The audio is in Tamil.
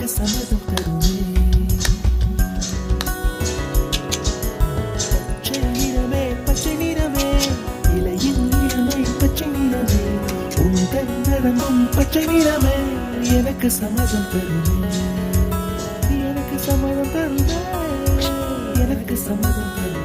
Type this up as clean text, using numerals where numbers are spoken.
எனக்கு சம்மதம் தருமே. பச்சை நிறமே பச்சை நிறமே, இலையின் நிறமே பச்சை நிறமே, உந்தன் நரம்பும் பச்சை நிறமே, எனக்கு சம்மதம் தருமே. எனக்கு சம்மதம் தருமே, எனக்கு சம்மதம் தருமே.